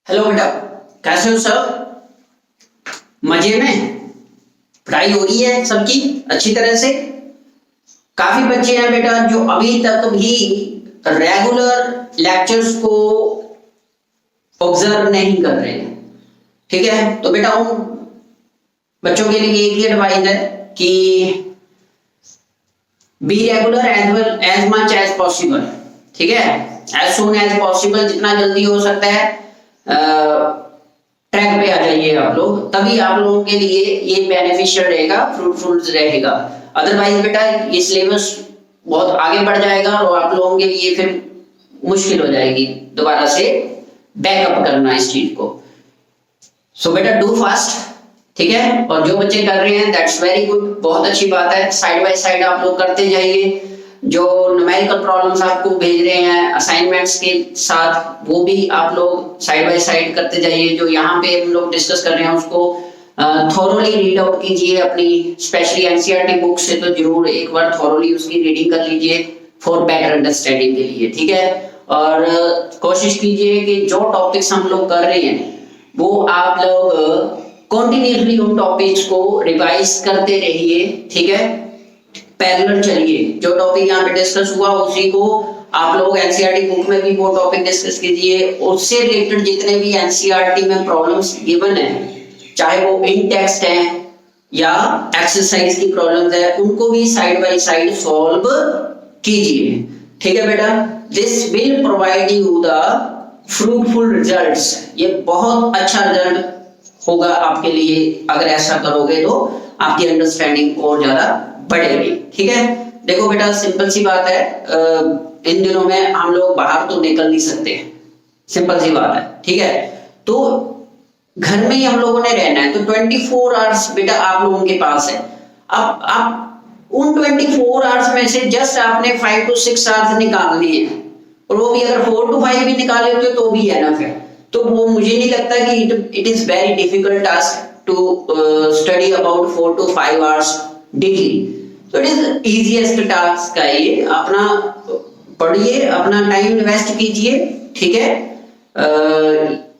Hello बेटा, कैसे हो सब? मजे में? पढ़ाई हो रही है सबकी अच्छी तरह से? काफी बच्चे हैं बेटा जो अभी तक भी रेगुलर लेक्चर्स को ऑब्जर्व नहीं कर रहे हैं। ठीक है, तो बेटा उन बच्चों के लिए एक ही एडवाइस है कि be regular as much as possible. ठीक है, एज सून एज पॉसिबल, जितना जल्दी हो सकता है ट्रैक पे आ जाइए आप लोग, तभी आप लोगों के लिए ये बेनिफिशियल रहेगा, फ्रूटफुल रहेगा। अदरवाइज बेटा ये सिलेबस बहुत आगे बढ़ जाएगा और आप लोगों के लिए फिर मुश्किल हो जाएगी दोबारा से बैकअप करना इस चीज को। सो बेटा डू फास्ट। ठीक है, और जो बच्चे कर रहे हैं दैट्स वेरी गुड, बहुत अच्छी बात है। साइड बाय साइड आप लोग करते जाइए। जो न्यूमेरिकल प्रॉब्लम्स आपको भेज रहे हैं असाइनमेंट्स के साथ, वो भी आप लोग साइड बाय साइड करते जाइए। जो यहाँ पे हम लोग डिस्कस कर रहे हैं उसको थॉरोली रीड आउट कीजिए अपनी, स्पेशली एनसीईआरटी बुक से तो जरूर एक बार थॉरोली उसकी रीडिंग कर लीजिए फॉर बेटर अंडरस्टैंडिंग के लिए। ठीक है, और कोशिश कीजिए कि जो टॉपिक्स हम लोग कर रहे हैं वो आप लोग कंटिन्यूअसली उन टॉपिक्स को रिवाइज करते रहिए। ठीक है, पैरेलल चलिए। जो टॉपिक यहाँ पे डिस्कस हुआ उसी को आप लोग एनसीईआरटी बुक में भी वो टॉपिक डिस्कस कीजिए। उससे रिलेटेड जितने भी एनसीईआरटी में प्रॉब्लम्स गिवन है, चाहे वो इन टेक्स्ट है या एक्सरसाइज की प्रॉब्लम्स है, उनको भी साइड बाय साइड सॉल्व कीजिए। ठीक है बेटा, this will provide you the fruitful results. ये बहुत अच्छा रिजल्ट होगा आपके लिए अगर ऐसा करोगे तो आपकी अंडरस्टैंडिंग और ज्यादा बढ़ेगी। ठीक है, देखो बेटा सिंपल सी बात है, इन दिनों में हम लोग बाहर तो निकल नहीं सकते, सिंपल सी बात है। ठीक है, तो घर में ही हम लोगों ने रहना है, तो 24 आवर्स बेटा आप लोगों के पास है। अब आप उन 24 आवर्स में से जस्ट आपने 5 to 6 आवर्स निकालने हैं, और वो भी अगर 4 to 5 भी निकाले होते तो भी है ना। फिर तो वो मुझे नहीं लगता कि it is very difficult task to study about 4 to 5 hours daily. तो इट इज इजीएस्ट टास्क है ये। अपना पढ़िए, अपना टाइम इन्वेस्ट कीजिए। ठीक है,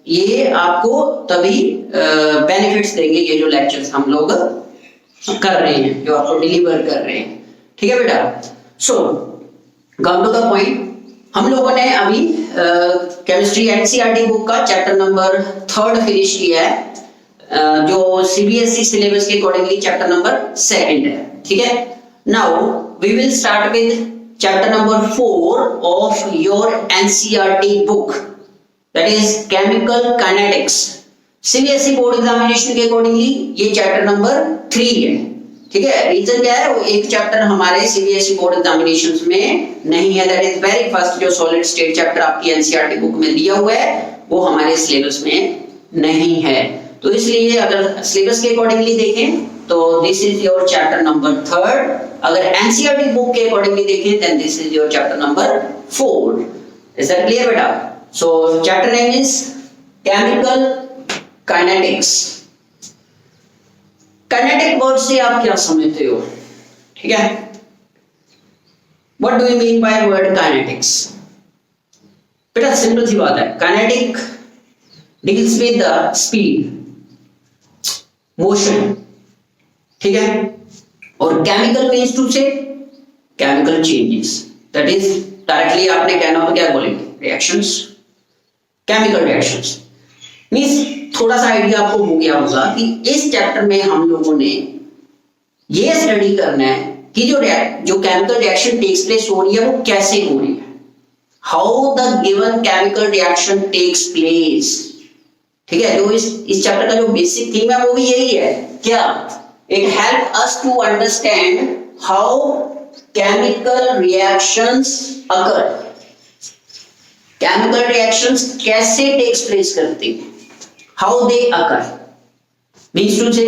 ये आपको तभी बेनिफिट्स देंगे, ये जो लेक्चर्स हम लोग कर रहे हैं, जो आपको डिलीवर कर रहे हैं। ठीक है बेटा, so come to the point. हम लोगों ने अभी केमिस्ट्री एनसीईआरटी बुक का चैप्टर नंबर 3 फिनिश किया है, जो सीबीएसई सिलेबस के अकॉर्डिंगली चैप्टर नंबर 2 है। ठीक है, now we will start with chapter number 4 of your NCERT book, that is chemical kinetics. CBSE board examination के अकॉर्डिंगली ये चैप्टर नंबर 3 है। ठीक है, रीजन क्या है, वो एक चैप्टर हमारे सीबीएसई बोर्ड एग्जामिनेशंस में नहीं है, दैट इज वेरी फर्स्ट जो सॉलिड स्टेट चैप्टर आपकी एनसीईआरटी बुक में दिया हुआ है वो हमारे सिलेबस में नहीं है। तो इसलिए अगर सिलेबस के अकॉर्डिंगली देखें तो this is your chapter number 3, अगर एनसीईआरटी बुक के अकॉर्डिंगली देखें then this is your chapter number 4। Is that clear बेटा? So chapter name is chemical kinetics. Kinetic word से आप क्या समझते हो? ठीक है, what do you mean by word kinetics? बेटा सिंपल सी बात है, kinetic deals with the speed, motion. ठीक है, और केमिकल मीन्स टू से chemical changes, that is directly आपने कहना हो तो क्या बोलेंगे, रिएक्शंस, केमिकल रिएक्शंस। मीन्स थोड़ा सा आइडिया आपको हो गया होगा कि इस चैप्टर में हम लोगों ने ये स्टडी करना है कि जो केमिकल रिएक्शन टेक्स प्लेस हो रही है वो कैसे हो रही है, how the given chemical reaction takes place. ठीक है, जो इस चैप्टर का जो बेसिक थीम है वो भी यही है, क्या, it help us to understand how chemical reactions occur. Chemical reactions कैसे टेक्स प्लेस करती हैं, how they occur, means to से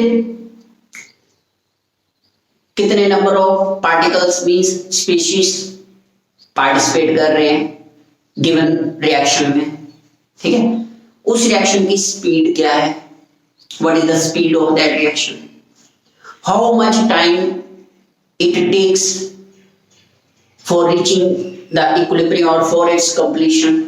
कितने number of particles means species participate कर रहे हैं गिवन रिएक्शन में। ठीक है, उस रिएक्शन की स्पीड क्या है, what is the speed of that reaction, how much time it takes for reaching the equilibrium और फॉर इट्स कंप्लीशन।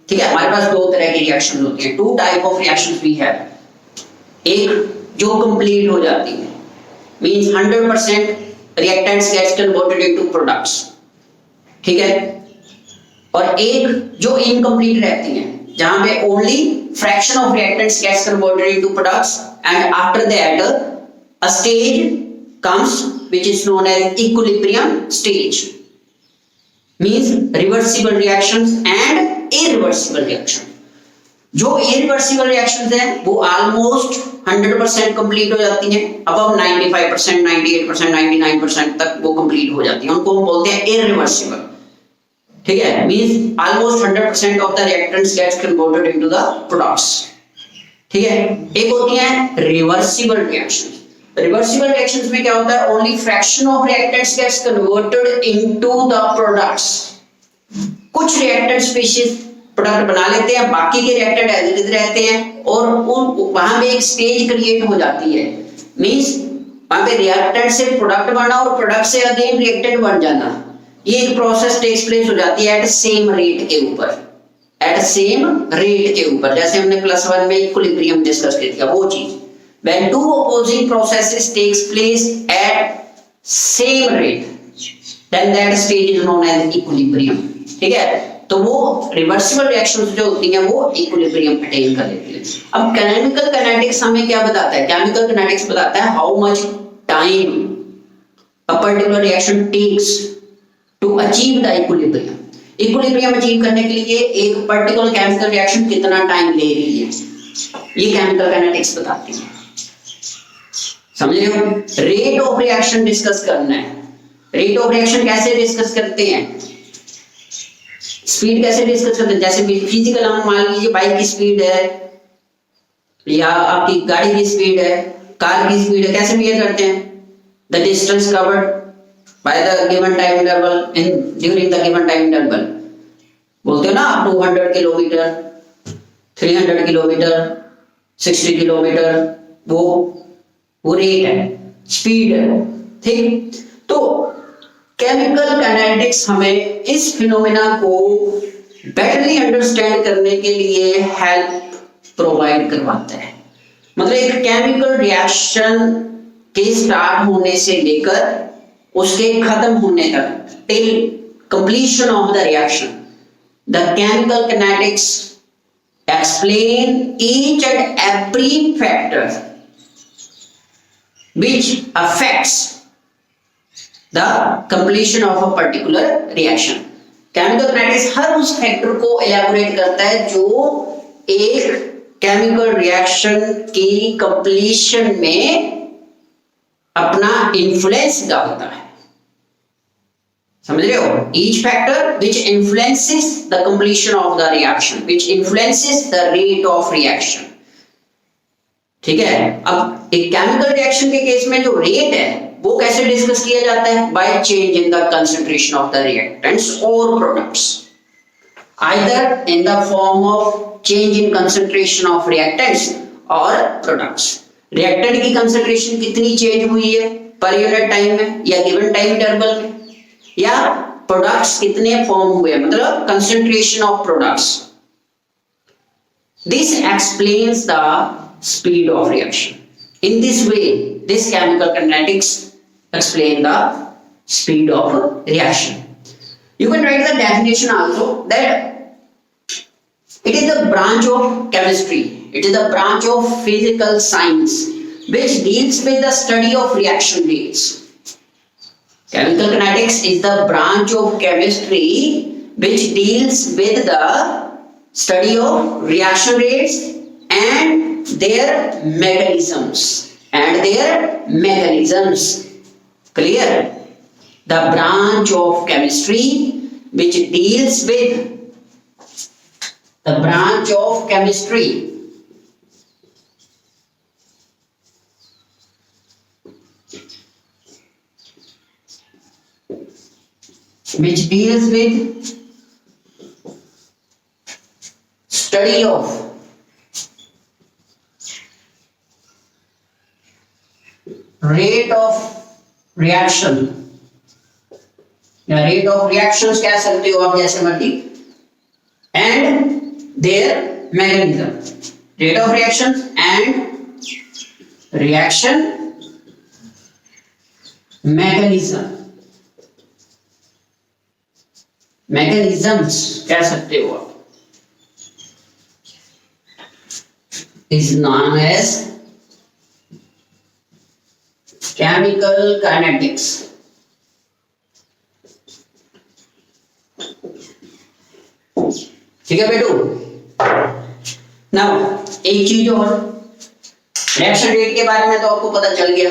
ठीक है, हमारे पास दो तरह की रिएक्शन होती है, two type of reaction we have. एक जो कंप्लीट हो जाती है, means 100% reactants gets converted into products, ठीक है, और एक जो इनकम्प्लीट रहती है, जहां पे only fraction of reactants gets converted into products and after that a stage comes which is known as equilibrium stage, means reversible reactions and irreversible reaction। जो irreversible reactions है वो almost 100% complete हो जाती हैं, above 95%, 98%, 99% तक वो complete हो जाती हैं, उनको हम बोलते हैं irreversible, ठीक है, means almost 100% of the reactants gets converted into the products, ठीक है। एक होती है reversible reactions। रिवर्सिबल रिएक्शंस में क्या होता है, only fraction of reactants gets converted into the products. कुछ रिएक्टेंट स्पीशीज प्रोडक्ट बना लेते हैं, बाकी के रिएक्टेंट एज इट इज रहते हैं, और वहां पे एक स्टेज क्रिएट हो जाती है, मींस वहां पे रिएक्टेंट से प्रोडक्ट बना और प्रोडक्ट से अगेन रिएक्टेंट बन जाना, ये एक प्रोसेस टेक्स प्लेस हो जाती है एट सेम रेट के ऊपर, एट सेम रेट के ऊपर, जैसे हमने +1 में इक्विलिब्रियम डिस्कस किया था वो चीज। When two opposing processes takes place at same rate, then that stage is known as equilibrium, ठीक है। तो वो रिवर्सिबल रिएक्शंस जो होती हैं वो इक्विलिब्रियम अटेन कर लेती हैं। अब केमिकल काइनेटिक्स हमें क्या बताता है, केमिकल काइनेटिक्स बताता है how much time a particular reaction takes to achieve the equilibrium. Equilibrium achieve करने के लिए एक पर्टिकुलर केमिकल रिएक्शन कितना टाइम ले रही है, ये केमिकल काइनेटिक्स बताती है, समझ रहे हो। रेट ऑफ रिएक्शन डिस्कस करना है। रेट ऑफ रिएक्शन कैसे डिस्कस करते हैं, स्पीड कैसे डिस्कस करते हैं, जैसे फिजिकल हम मान लीजिए बाइक की स्पीड है या आपकी गाड़ी की स्पीड है, कार की स्पीड है, कैसे मेजर करते हैं, the distance covered by the given time interval in during the given time interval, बोलते हो ना 200 किलोमीटर, 300 किलोमीटर, 60 किलोमीटर, वो रेट है, स्पीड है, ठीक। तो केमिकल काइनेटिक्स हमें इस फिनोमेना को बेटरली अंडरस्टैंड करने के लिए हेल्प प्रोवाइड करवाता है। मतलब एक केमिकल रिएक्शन के स्टार्ट होने से लेकर उसके खत्म होने तक, till completion of the reaction, the chemical kinetics explain each and every factor which affects the completion of a particular reaction। Chemical kinetics हर उस फैक्टर को एलैबोरेट करता है जो एक केमिकल रिएक्शन की कंप्लीशन में अपना इन्फ्लुएंस डालता है, समझ रहे हो। each factor which influences the completion of the reaction, which influences the rate of reaction, ठीक है। अब एक केमिकल रिएक्शन के केस में जो रेट है वो कैसे डिस्कस किया जाता है, by change in the concentration of the reactants और products, either in the form of change in concentration of reactants और प्रोडक्ट्स। रिएक्टेंट की कंसंट्रेशन कितनी चेंज हुई है पर यूनिट टाइम में या गिवन टाइम इंटरवल में, या प्रोडक्ट्स कितने फॉर्म हुए, मतलब concentration of products. This explains the speed of reaction। In this way, this chemical kinetics explain the speed of reaction। You can write the definition also, that it is the branch of chemistry, it is the branch of physical science which deals with the study of reaction rates। Chemical kinetics is the branch of chemistry which deals with the study of reaction rates and their mechanisms, clear। The branch of chemistry which deals with the branch of chemistry which deals with study of rate of reaction या rate of reactions कह सकते हो आप जैसे मर्जी, and their mechanism, rate of reaction and reaction mechanisms कह सकते हो आप, is known as chemical kinetics. ठीक है बेटू। नाउ एक चीज और, रिएक्शन रेट के बारे में तो आपको पता चल गया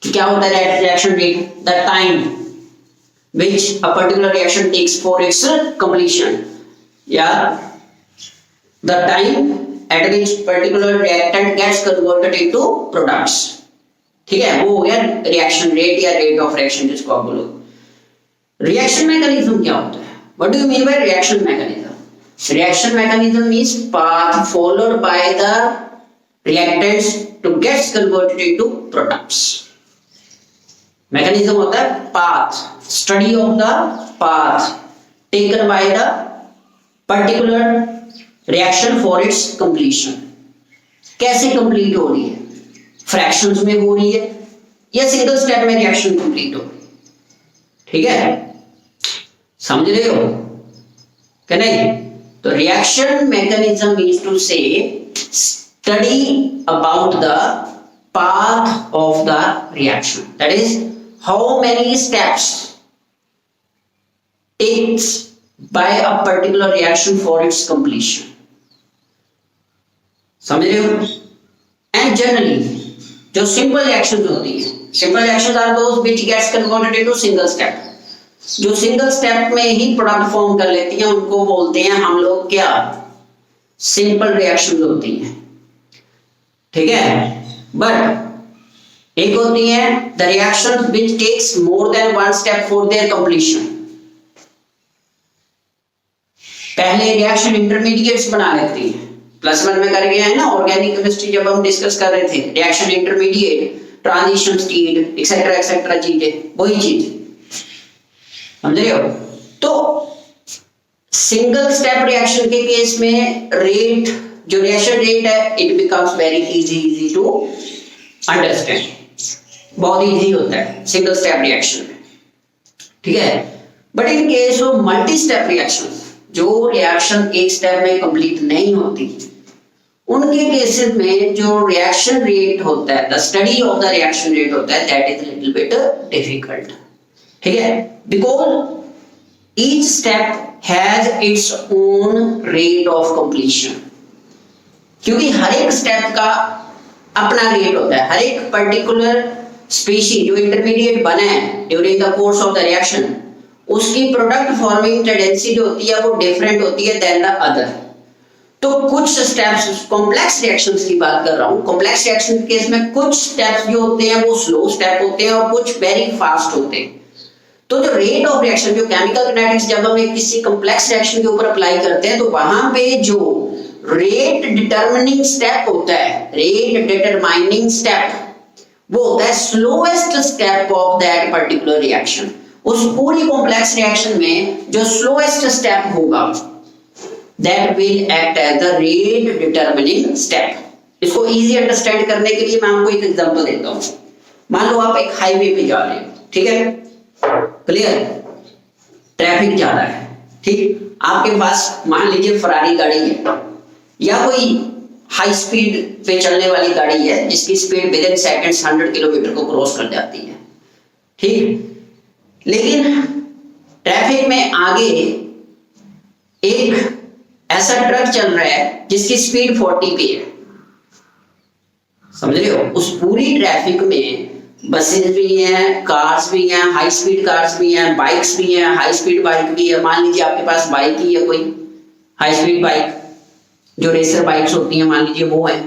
कि क्या होता है reaction rate, the time which a particular reaction takes for its completion, या the time at which particular reactant gets converted into products. ठीक है, वो हो गया रिएक्शन रेट या रेट ऑफ रिएक्शन जिसको आप बोलो। रिएक्शन मैकेनिज्म क्या होता है? What do you mean by reaction mechanism? Reaction mechanism is path followed by the reactants to get converted into products. Mechanism होता है path, study of the path taken by the particular reaction for its completion. कैसे complete हो रही है? Fractions में हो रही है या single step में reaction complete हो रही है? ठीक है, समझ रहे हो क्या नहीं? तो रिएक्शन मैकेनिज्म मीन्स टू से study about the path of the reaction, that is how many steps takes by a particular reaction for its completion. समझ रहे हो? एंड जनरली जो सिंपल रिएक्शंस होती है, simple reactions are those which gets converted into single step. जो single step में ही product form कर लेती हैं उनको बोलते हैं हम लोग क्या, सिंपल रिएक्शंस होती हैं। ठीक है, बट एक होती है the reactions which takes more than one step for their completion. पहले रिएक्शन इंटरमीडिएट्स बना लेती हैं, प्लस वन में कर गया है ना ऑर्गेनिक केमिस्ट्री जब हम डिस्कस कर रहे थे, reaction intermediate, transition state etcetera चीजें, वही चीज समझ रहे हो? तो सिंगल स्टेप रिएक्शन के केस में रेट, जो रिएक्शन रेट है, it becomes very easy to understand, बहुत इजी होता है सिंगल स्टेप रिएक्शन में। ठीक है, but in case of multi step reaction, जो रिएक्शन एक स्टेप में कंप्लीट नहीं होती, उनके केसेस में जो रिएक्शन रेट होता है, the study of the reaction rate होता है, that is little bit difficult. ठीक है, because each step has its own rate of completion, क्योंकि हर एक स्टेप का अपना रेट होता है। हर एक पर्टिकुलर स्पीशीज जो इंटरमीडिएट बना है during the course of the reaction, उसकी प्रोडक्ट फॉर्मिंग टेंडेंसी जो होती है वो डिफरेंट होती है देन द अदर। तो कुछ स्टेप्स, कॉम्प्लेक्स रिएक्शंस की बात कर रहा हूं, कॉम्प्लेक्स रिएक्शन के केस में कुछ स्टेप्स जो होते हैं वो स्लो स्टेप होते हैं और कुछ वेरी फास्ट होते हैं। तो जो रेट ऑफ रिएक्शन, जो केमिकल काइनेटिक्स जब हम किसी कॉम्प्लेक्स रिएक्शन के ऊपर अप्लाई करते हैं, तो वहां पे जो रेट डिटरमिनिंग स्टेप होता है, रेट डिटरमाइनिंग स्टेप, वो होता है slowest step of that particular reaction. उस पूरी कॉम्प्लेक्स रिएक्शन में जो स्लोएस्ट स्टेप होगा, that will act as the rate determining step. इसको इजी अंडरस्टैंड करने के लिए मैं आपको एक एग्जांपल देता हूं। मान लो आप एक हाईवे पे जा रहे हैं, ठीक है, क्लियर, ट्रैफिक ज्यादा है, ठीक, आपके पास मान लीजिए फरारी गाड़ी है या कोई हाई स्पीड पे चलने वाली गाड़ी है जिसकी speed with in seconds 100 kilometre को क्रॉस कर जाती है, ठीक। लेकिन ट्रैफिक में आगे एक ऐसा ट्रक चल रहा है जिसकी स्पीड 40 पे है, समझ रहे हो? उस पूरी ट्रैफिक में बसेस भी हैं, कार्स भी हैं, हाई स्पीड कार्स भी हैं, बाइक्स भी हैं, हाई स्पीड बाइक भी है। मान लीजिए आपके पास बाइक ही है, कोई हाई स्पीड बाइक जो रेसर बाइक्स होती हैं, मान लीजिए वो है।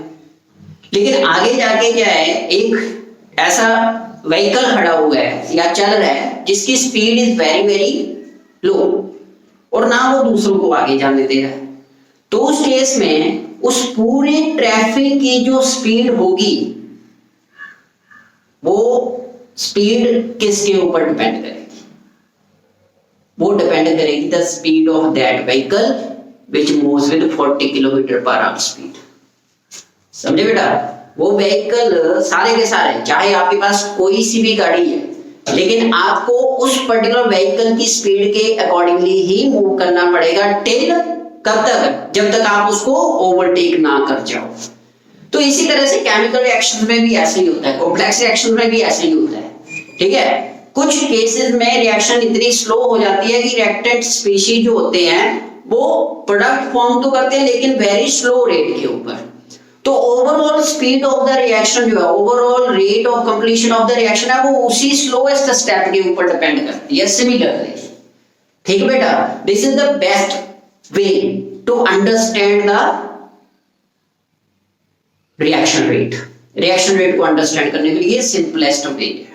लेकिन आगे जाके क्या है, एक ऐसा व्हीकल खड़ा हुआ है या चल रहा है जिसकी speed is very very low और ना वो दूसरों को आगे जाने दे रहा है। तो उस केस में उस पूरे ट्रैफिक की जो स्पीड होगी, वो स्पीड किसके ऊपर डिपेंड करेगी? वो डिपेंड करेगी the speed of that vehicle which moves with 40 kilometre per hour speed. समझे बेटा? वो व्हीकल सारे के सारे, चाहे आपके पास कोई सी भी गाड़ी है, लेकिन आपको उस पर्टिकुलर व्हीकल की स्पीड के अकॉर्डिंगली ही मूव करना पड़ेगा टिल कब तक? जब तक आप उसको ओवरटेक ना कर जाओ। तो इसी तरह से केमिकल रिएक्शन में भी ऐसे ही होता है, कॉम्प्लेक्स रिएक्शन में भी ऐसे ही होता है। ठीक है, कुछ केसेस में रिएक्शन इतनी स्लो हो जाती है कि रिएक्टेंट स्पीशीज जो होते हैं वो प्रोडक्ट फॉर्म तो करते हैं लेकिन वेरी स्लो रेट के ऊपर। तो overall speed of the reaction जो है, overall rate of completion of the reaction है, वो उसी स्लोएस्ट स्टेप के ऊपर डिपेंड करती है सिमिलरली। ठीक है बेटा, this is the best way to understand the reaction rate. Reaction rate को अंडरस्टैंड करने के लिए सिंपलेस्ट वे है।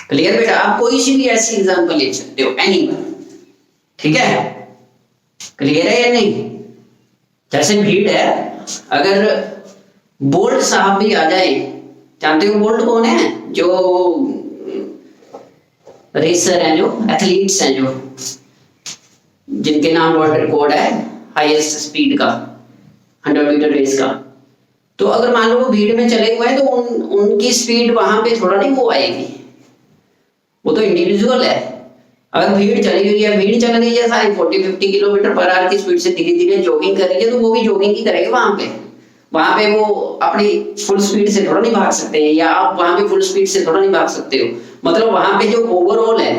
क्लियर बेटा? आप कोई सी भी ऐसी एग्जांपल ले सकते हो, एनीवन। ठीक है, क्लियर है या नहीं? जैसे भीड़ है, अगर बोल्ट साहब भी आ जाए, जानते हो बोल्ट कौन है? जो रेसर हैं, जो एथलीट्स हैं, जो जिनके नाम वर्ल्ड रिकॉर्ड है हाईएस्ट स्पीड का 100 मीटर रेस का। तो अगर मान लो वो भीड़ में चले हुए हैं तो उनकी स्पीड वहां पे थोड़ा नहीं वो आएगी, वो तो इंडिविजुअल है। अगर भीड़ चली हुई है, भीड़ चल रही है सारी 40-50 किलोमीटर पर आवर की स्पीड से धीरे धीरे जॉगिंग कर रही है, तो वो भी जॉगिंग ही करेगा वहां पे वो अपनी फुल स्पीड से थोड़ा नहीं भाग सकते हैं, या आप वहां पे फुल स्पीड से थोड़ा नहीं भाग सकते हो। मतलब वहां पे जो ओवरऑल है,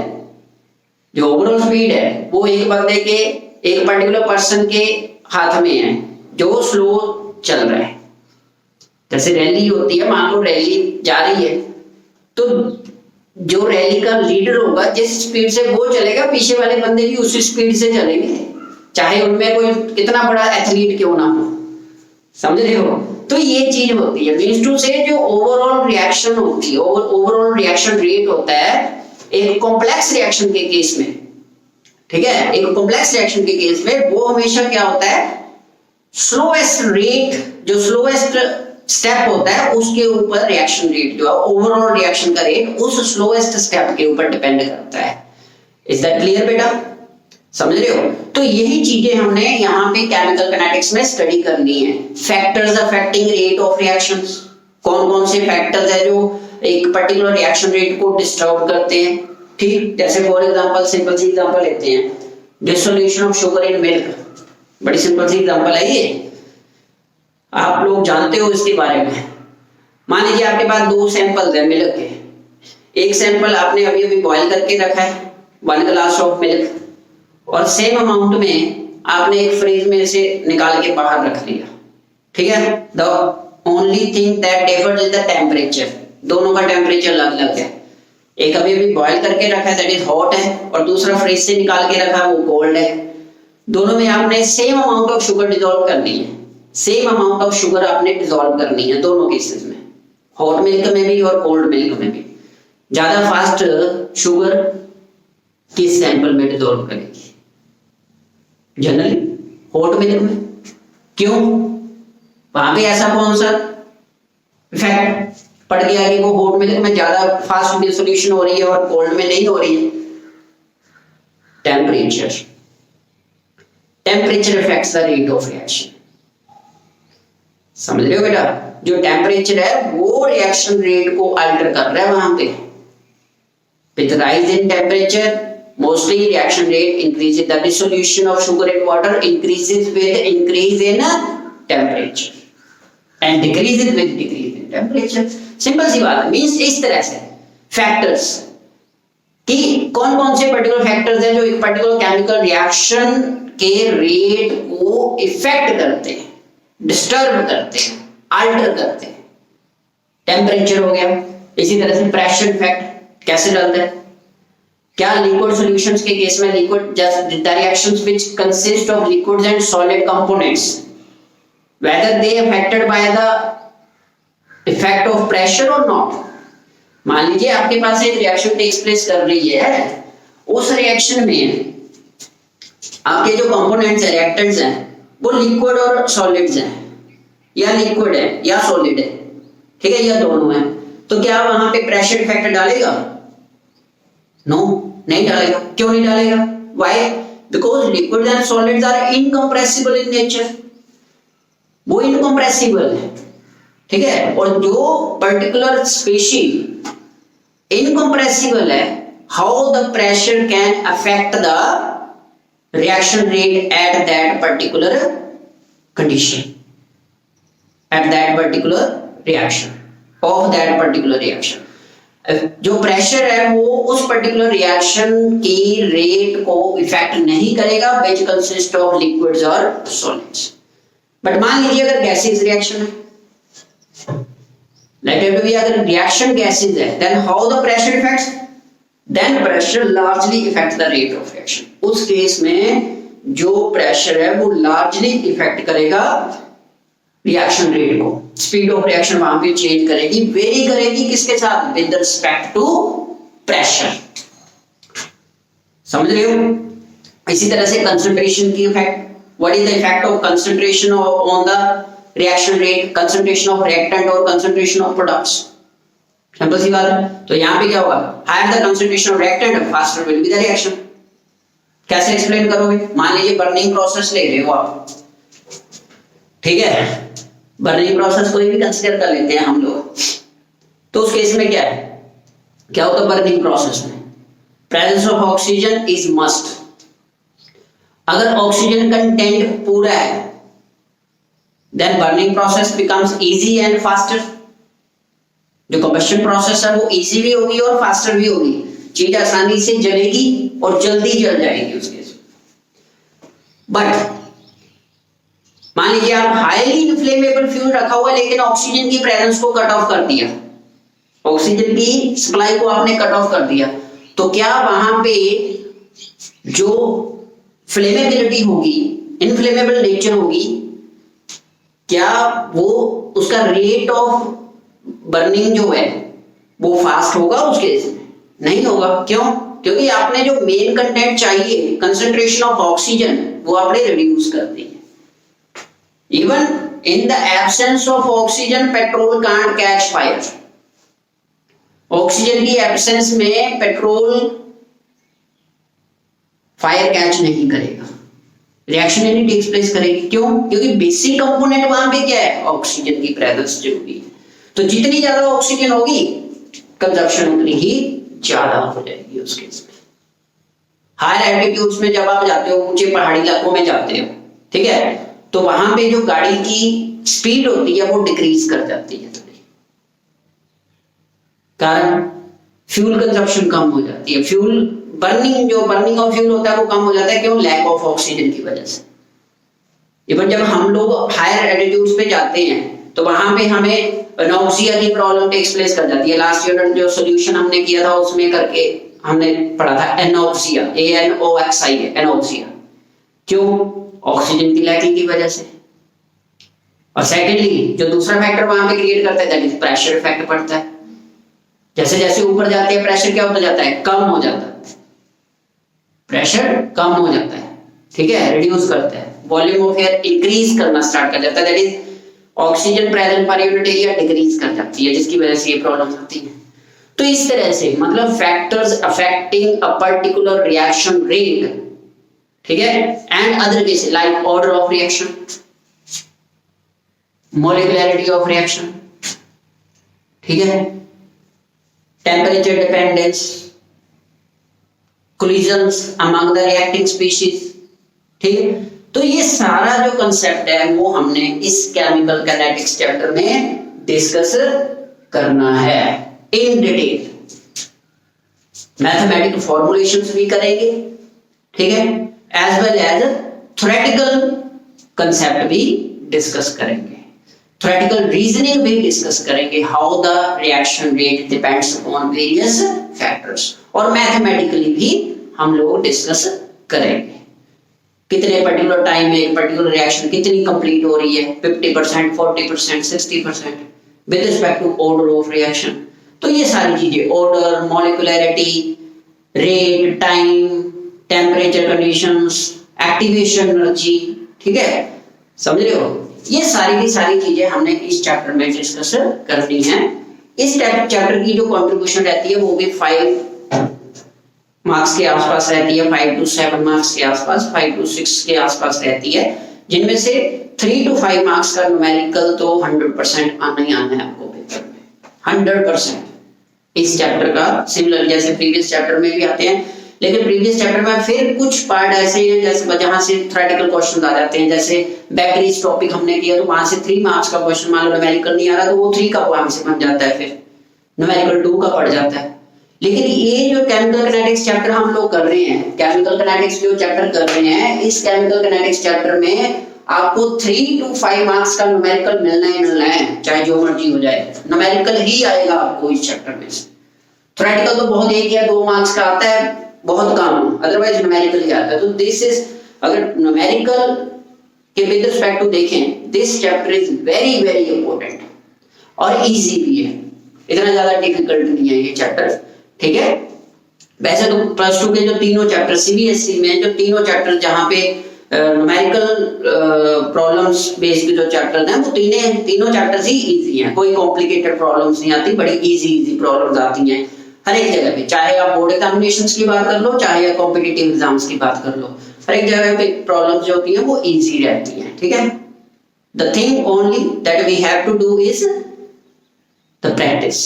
जो ओवरऑल स्पीड है, वो एक बंदे के, एक पर्टिकुलर पर्सन के हाथ में है जो स्लो चल रहा है। जैसे रैली होती है, मान लो रैली जा रही है, तो जो रैली का लीडर होगा, जिस स्पीड से वो चलेगा, पीछे वाले बंदे भी उसी स्पीड से चलेंगे, चाहे उनमें कोई कितना बड़ा एथलीट क्यों ना हो। समझ रहे हो? तो ये चीज होती है, मींस टू से जो ओवरऑल रिएक्शन होती है, ओवरऑल रिएक्शन रेट होता है एक कॉम्प्लेक्स रिएक्शन के केस में। ठीक है, एक कॉम्प्लेक्स रिएक्शन के केस में वो हमेशा क्या होता है, स्लोएस्ट रेट, जो स्लोएस्ट स्टेप होता है उसके ऊपर रिएक्शन रेट जो है, ओवरऑल रिएक्शन का रेट उस स्लोएस्ट स्टेप के ऊपर डिपेंड करता है। इज दैट क्लियर बेटा? समझ रहे हो? तो यही चीजें हमने यहाँ पे केमिकल किनेटिक्स में स्टडी करनी है। Factors affecting rate of reactions, कौन कौन से फैक्टर्स है जो एक पर्टिकुलर रिएक्शन रेट को डिस्टर्ब करते हैं। ठीक, जैसे फॉर एग्जांपल सिंपल सी एग्जांपल लेते हैं, dissolution of sugar in milk. बड़ी सिंपल सी एग्जांपल है ये, आप लोग जानते हो इसके बारे में। मान लीजिए आपके पास दो सैंपल है मिल्क के, एक सैंपल आपने अभी अभी बॉईल करके रखा है 1 ग्लास ऑफ मिल्क, और सेम अमाउंट में आपने एक फ्रिज में से निकाल के बाहर रख लिया। ठीक है, the only thing that differs is the temperature. दोनों का टेम्परेचर अलग अलग है, एक अभी अभी बॉईल करके रखा है दैट इज हॉट है, और दूसरा फ्रिज से निकाल के रखा है वो कोल्ड है। दोनों में आपने same amount of sugar dissolve करनी है, सेम अमाउंट ऑफ शुगर आपने डिसॉल्व करनी है दोनों केसेस में, हॉट मिल्क में भी और कोल्ड मिल्क में भी। ज्यादा फास्ट शुगर किस सैंपल में डिसॉल्व करेगी? जनरली हॉट मिल्क में। क्यों? वहां पे ऐसा कौन सा इफेक्ट पड़ गया कि वो हॉट मिल्क में ज्यादा फास्ट डिसोल्यूशन हो रही है और कोल्ड में नहीं हो रही है? Temperature. Temperature effects the rate of reaction. समझ रहे हो बेटा? जो टेम्परेचर है वो रिएक्शन रेट को अल्टर कर रहा है वहां पे। With rise in temperature mostly reaction rate increases, the dissolution of sugar in water increases with increase in temperature and decreases with decrease in temperature। Simple सी बात है, मींस इस तरह से फैक्टर्स कि कौन कौन से पर्टिकुलर फैक्टर्स हैं जो एक पर्टिकुलर केमिकल रिएक्शन के रेट को इफेक्ट करते हैं, डिस्टर्ब करते हैं, अल्टर करते हैं। टेम्परेचर हो गया, इसी तरह से प्रेशर इफेक्ट कैसे डालता है। क्या लिक्विड सॉल्यूशंस के केस में, liquid just the reactions which consist of liquids and solid components whether they affected by the effect of pressure or not। मान लीजिए आपके पास एक रिएक्शन टेक्स प्लेस कर रही है, उस रिएक्शन में आपके जो कंपोनेंट्स हैं, रिएक्टेंट्स हैं, वो लिक्विड और सॉलिड्स हैं, या लिक्विड है या सॉलिड है, ठीक है, या दोनों है। तो क्या वहां पे प्रेशर इफेक्ट डालेगा? नो, नहीं डालेगा। क्यों नहीं डालेगा? Why? Because liquid and solids are incompressible in nature, वो इनकम्प्रेसिबल है, ठीक है। और जो पर्टिकुलर स्पेशी इनकम्प्रेसिबल है, how the pressure can affect the reaction rate at that particular condition, at that particular reaction of that particular reaction. जो pressure है वो उस पर्टिकुलर रिएक्शन की रेट को इफेक्ट नहीं करेगा, विच कंसिस्ट ऑफ लिक्विड्स और सॉलिड्स। बट मान लीजिए अगर गैसेस रिएक्शन है, लेट इट बी, अगर रिएक्शन गैसेस है, then how the pressure effects, then pressure largely effect the rate of reaction. उस केस में जो प्रेशर है वो लार्जली इफेक्ट करेगा रिएक्शन रेट को, स्पीड ऑफ रिएक्शन वहां पे चेंज करेगी, वेरी करेगी, किसके साथ, विद रिस्पेक्ट टू प्रेशर। समझ रहे हो। इसी तरह से कंसंट्रेशन की effect, what is the effect of concentration on the reaction rate, concentration of reactant और कंसंट्रेशन ऑफ प्रोडक्ट्स। सिंपल सी बात है। तो यहां पे क्या होगा, higher the concentration of reactant faster will be the reaction. कैसे एक्सप्लेन करोगे, मान लीजिए बर्निंग प्रोसेस ले रहे हो आप, ठीक है, बर्निंग प्रोसेस कोई भी कंसीडर कर लेते हैं हम लोग। तो उस केस में क्या है, क्या होता है बर्निंग प्रोसेस में, presence of oxygen is must. अगर ऑक्सीजन कंटेंट पूरा है, then burning process becomes easy and faster. जो कंबशन प्रोसेस है वो इजी भी होगी और फास्टर भी होगी, चीज आसानी से जलेगी और जल्दी जल जाएगी उस केस में। बट मान लीजिए आप हाईली इनफ्लेमेबल फ्यूल रखा हुआ है, लेकिन ऑक्सीजन की प्रेजेंस को कट ऑफ कर दिया, ऑक्सीजन की सप्लाई को आपने कट ऑफ कर दिया, तो क्या वहां पे जो फ्लेमेबिलिटी होगी, इनफ्लेमेबल नेचर होगी, क्या वो उसका रेट ऑफ बर्निंग जो है वो फास्ट होगा उस केस में? नहीं होगा। क्यों? क्योंकि आपने जो मेन कंटेंट चाहिए, कंसंट्रेशन ऑफ ऑक्सीजन, वो आपने रिड्यूस कर दी है। Even in the absence of oxygen, petrol can't catch fire. Oxygen की एब्सेंस में पेट्रोल फायर कैच नहीं करेगा, रिएक्शन नहीं टेक्स प्लेस करेगी। क्यों? क्योंकि बेसिक कंपोनेंट वहां पे क्या है, ऑक्सीजन की प्रेजेंस जरूरी है। तो जितनी ज्यादा ऑक्सीजन होगी, कंजप्शन उतनी ही ज्यादा हो जाएगी उस केस में। हायर एल्टीट्यूड्स में जब आप जाते हो, ऊंचे पहाड़ी इलाकों में जाते हो, ठीक है, तो वहां पे जो गाड़ी की स्पीड होती है वो डिक्रीज कर जाती है थोड़ी, कारण फ्यूल कंजप्शन कम हो जाती है, फ्यूल बर्निंग, जो बर्निंग ऑफ फ्यूल होता है वो कम हो जाता है। क्यों? लैक ऑफ ऑक्सीजन की वजह से। इवन जब हम लोग हायर एल्टीट्यूड्स पे जाते हैं तो वहां पे हमें एनॉक्सिया की प्रॉब्लम टेक्स प्लेस कर जाती है। लास्ट ईयर जो सोल्यूशन हमने किया था उसमें करके हमने पढ़ा था एनॉक्सिया, ANOXIA, एनॉक्सिया। क्यों? ऑक्सीजन की लैकिंग की वजह से। और सेकेंडली जो दूसरा फैक्टर वहां पे क्रिएट करता है, दैट इज प्रेशर इफेक्ट पड़ता है। जैसे जैसे ऊपर जाते हैं प्रेशर क्या होता जाता है, कम हो जाता है, प्रेशर कम हो जाता है, ठीक है, रिड्यूस करता है, वॉल्यूम ऑफ एयर इंक्रीज करना स्टार्ट कर जाता है, that is oxygen present per unit area decrease कर जाती है, जिसकी वजह से ये प्रॉब्लम आती है। तो इस तरह से मतलब फैक्टर्स अफेक्टिंग अ पर्टिकुलर रिएक्शन रेट, ठीक है, and other cases like order of reaction, molecularity of reaction, ठीक है, temperature dependence, collisions among the reacting species, ठीक है। तो ये सारा जो कंसेप्ट है वो हमने इस केमिकल किनेटिक्स चैप्टर में डिस्कस करना है इन डिटेल। मैथमेटिकल फॉर्मुलेशंस भी करेंगे, ठीक है, as well as theoretical concept भी डिस्कस करेंगे, थ्योरेटिकल रीजनिंग भी डिस्कस करेंगे, how the reaction rate depends upon various factors, और मैथमेटिकली भी हम लोग डिस्कस करेंगे कितने पर्टिकुलर टाइम में एक पर्टिकुलर रिएक्शन कितनी कंप्लीट हो रही है, 50%, 40%, 60% with respect to order of reaction. तो ये सारी चीजें, order, molecularity, rate, time, temperature conditions, activation energy, ठीक है, समझ रहे हो, ये सारी की सारी चीजें हमने इस चैप्टर में डिस्कस करनी है। इस चैप्टर की जो कंट्रीब्यूशन रहती है वो भी 5 मार्क्स के आसपास रहती है, 5 to 7 मार्क्स के आसपास, 5 to 6 के आसपास रहती है, जिनमें से 3 to 5 मार्क्स का न्यूमेरिकल तो 100% आना ही आना है आपको पेपर में, 100% इस चैप्टर का। सिमिलर जैसे प्रीवियस चैप्टर में भी आते हैं, लेकिन प्रीवियस चैप्टर में फिर कुछ पार्ट ऐसे हैं जैसे जहां से थ्योरेटिकल क्वेश्चन आ जाते हैं, जैसे बैटरीज टॉपिक हमने किया तो वहां से 3 मार्क्स का क्वेश्चन, मान लो न्यूमेरिकल नहीं आ रहा तो वो 3 का वहां से बन जाता है, फिर न्यूमेरिकल 2 का पड़ जाता है। लेकिन ये जो केमिकल किनेटिक्स चैप्टर हम लोग कर रहे हैं, केमिकल किनेटिक्स जो चैप्टर कर रहे हैं, इस केमिकल किनेटिक्स चैप्टर में आपको 3 to 5 मार्क्स का न्यूमेरिकल मिलना ही मिलना है, चाहे जो मर्जी हो जाए, न्यूमेरिकल ही आएगा आपको इस चैप्टर में। थ्योरेटिकल तो बहुत 1 या 2 मार्क्स का आता है, बहुत कम, अदरवाइज न्यूमेरिकल ही आता है। तो दिस इज, अगर न्यूमेरिकल के विद रिस्पेक्ट टू देखें, this chapter is very very important और इजी भी है, इतना ज्यादा डिफिकल्ट नहीं है ये चैप्टर, ठीक है। वैसे तो प्लस 2 के जो तीनों चैप्टर सीबीएसई में जो तीनों चैप्टर जहां पे न्यूमेरिकल प्रॉब्लम्स बेस्ड जो चैप्टर हैं वो तीनों चैप्टर्स ही इजी हैं, कोई कॉम्प्लिकेटेड प्रॉब्लम्स नहीं आती, बड़ी इजी प्रॉब्लम्स आती हैं हर एक जगह पे, चाहे आप बोर्ड एग्जामिनेशंस की बात कर लो, चाहे आप कॉम्पिटिटिव एग्जाम्स की बात कर लो, हर एक जगह पे प्रॉब्लम्स जो होती हैं वो इजी रहती हैं, ठीक है। The thing only that we have to do is the practice.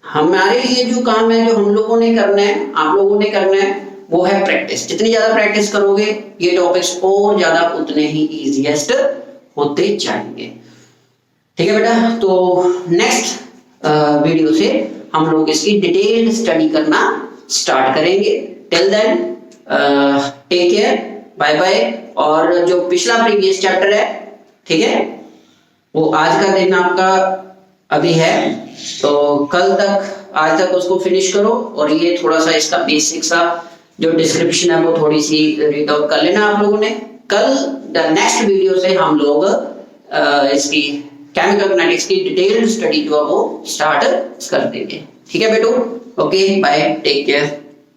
हमारे लिए जो काम है, जो हम लोगों ने करना है, आप लोगों ने करना है, वो है प्रैक्टिस। जितनी ज्यादा प्रैक्टिस करोगे ये टॉपिक्स और ज्यादा उतने ही इजीएस्ट होते जाएंगे, ठीक है बेटा। तो नेक्स्ट वीडियो से हम लोग इसकी डिटेल्ड स्टडी करना स्टार्ट करेंगे। Till then take care, bye bye. और जो पिछला प्रीवियस चैप्टर है, ठीक है, वो आज का दिन आपका अभी है, तो कल तक, आज तक उसको फिनिश करो, और ये थोड़ा सा इसका बेसिक सा जो डिस्क्रिप्शन है वो थोड़ी सी रीड आउट कर लेना आप लोगों ने। कल द नेक्स्ट वीडियो से हम लोग इसकी केमिकल किनेटिक्स की डिटेल्ड स्टडी जो है वो स्टार्ट कर देंगे, ठीक है बेटो। Okay, bye, take care.